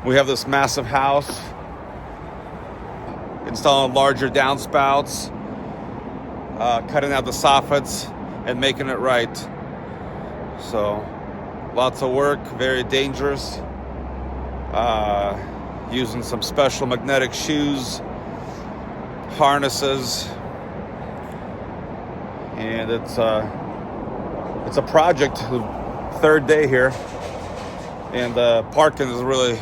We have this massive house, installing larger downspouts, cutting out the soffits and making it right. So lots of work, very dangerous. Using some special magnetic shoes, harnesses, and it's a project. Third day here, and parking is really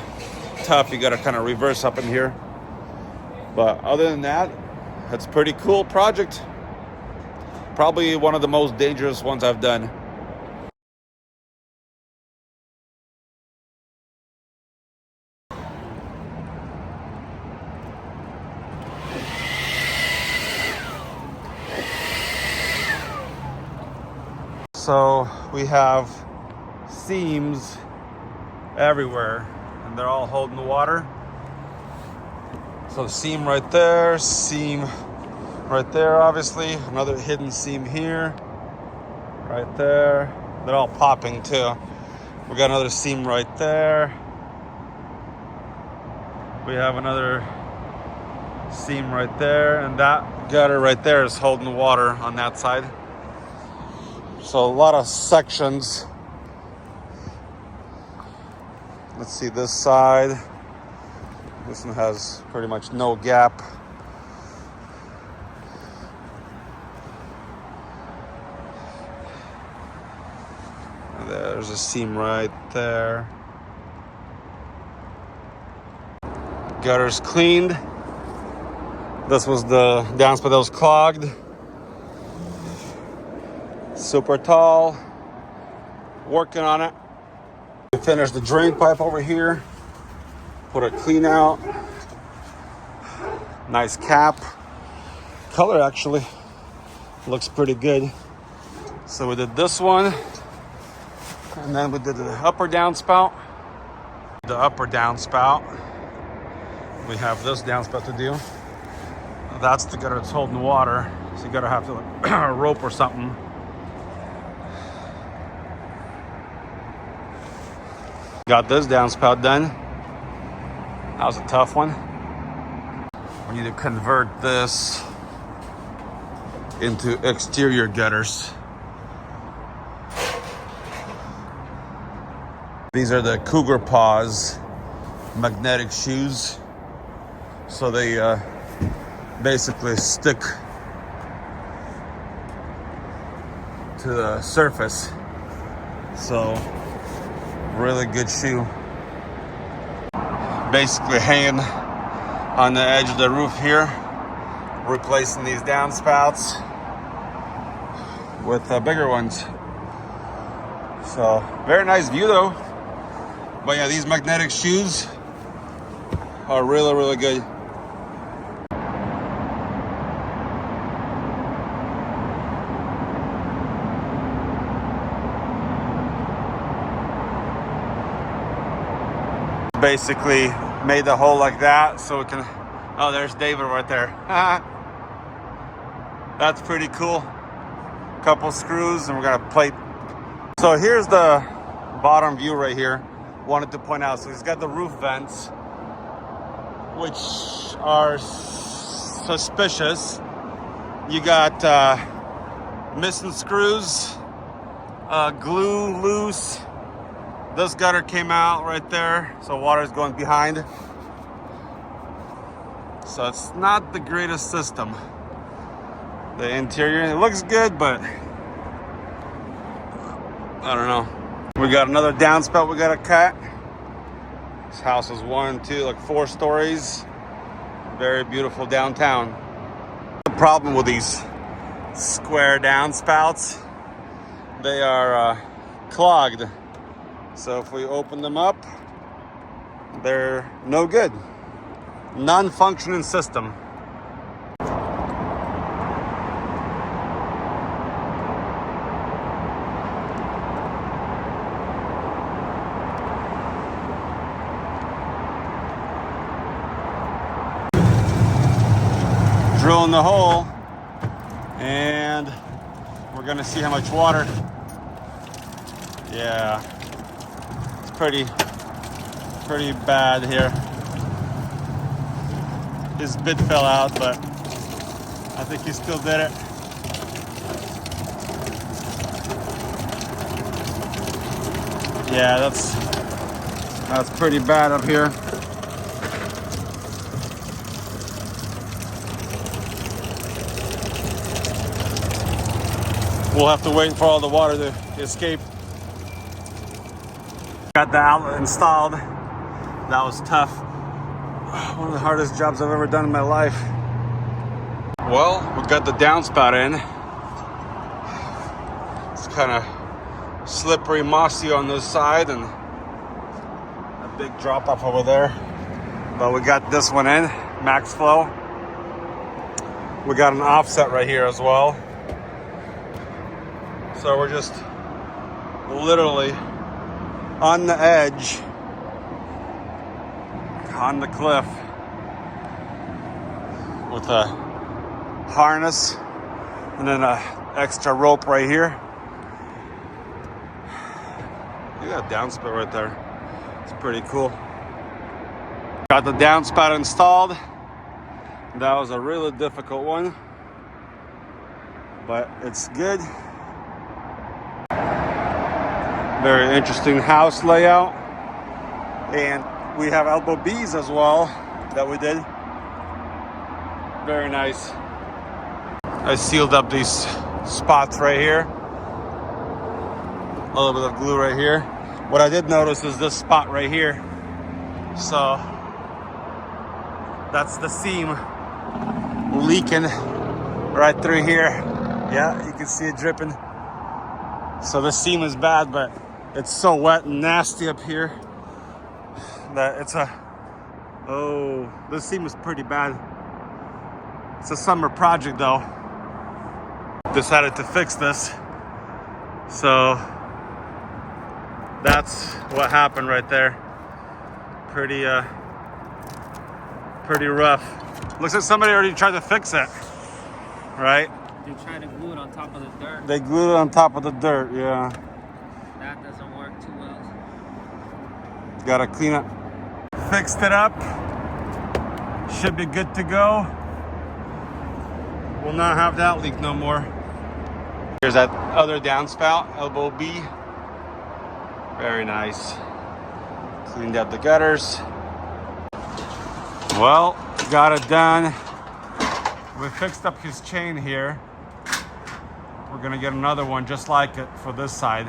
tough. You got to kind of reverse up in here, but other than that, it's a pretty cool project. Probably one of the most dangerous ones I've done. So we have seams everywhere, and they're all holding the water. So seam right there, seam right there, obviously. Another hidden seam here, right there. They're all popping too. We got another seam right there. We have another seam right there, and that gutter right there is holding the water on that side. So a lot of sections. Let's see this side. This one has pretty much no gap. There's a seam right there. Gutter's cleaned. This was the downspout that was clogged. Super tall. Working on it. We finished the drain pipe over here. Put a clean out. Nice cap. Color actually looks pretty good. So we did this one. And then we did the upper downspout. The upper downspout. We have this downspout to do. That's the gutter that's holding the water. So you gotta have to like a rope or something. Got this downspout done. That was a tough one. We need to convert this into exterior gutters. These are the Cougar Paws magnetic shoes. So they basically stick to the surface. So really good shoe. Basically hanging on the edge of the roof here, replacing these downspouts with bigger ones. So very nice view though. But yeah, these magnetic shoes are really, really good. Basically made the hole like that so it can, oh, there's David right there. That's pretty cool. Couple screws and we're gonna plate. So here's the bottom view right here. Wanted to point out, so he's got the roof vents, which are suspicious. You got missing screws, glue loose. This gutter came out right there, so water's going behind. So it's not the greatest system. The interior, it looks good, but I don't know. We got another downspout we gotta cut. This house is 4 stories. Very beautiful downtown. The problem with these square downspouts, they are clogged. So if we open them up, they're no good. Non-functioning system. Drilling the hole, and we're gonna see how much water. Yeah. Pretty pretty bad here. His bit fell out, but I think he still did it. Yeah, that's pretty bad up here. We'll have to wait for all the water to escape. Got the outlet installed. That was tough. One of the hardest jobs I've ever done in my life. Well, we got the downspout in. It's kind of slippery, mossy on this side and a big drop off over there. But we got this one in, max flow. We got an offset right here as well. So we're just literally on the edge, on the cliff with a harness and then an extra rope right here. You got a downspout right there. It's pretty cool. Got the downspout installed. That was a really difficult one, but it's good. Very interesting house layout. And we have elbow B's as well that we did. Very nice. I sealed up these spots right here. A little bit of glue right here. What I did notice is this spot right here. So that's the seam leaking right through here. Yeah, you can see it dripping. So the seam is bad, but it's so wet and nasty up here that it's this seam is pretty bad. It's a summer project though. Decided to fix this. So that's what happened right there. Pretty rough. Looks like somebody already tried to fix it, right? They tried to glue it on top of the dirt. They glued it on top of the dirt, yeah. That doesn't work too well. Gotta clean it. Fixed it up. Should be good to go. We'll not have that leak no more. Here's that other downspout, elbow B. Very nice. Cleaned out the gutters. Well, got it done. We fixed up his chain here. We're gonna get another one just like it for this side.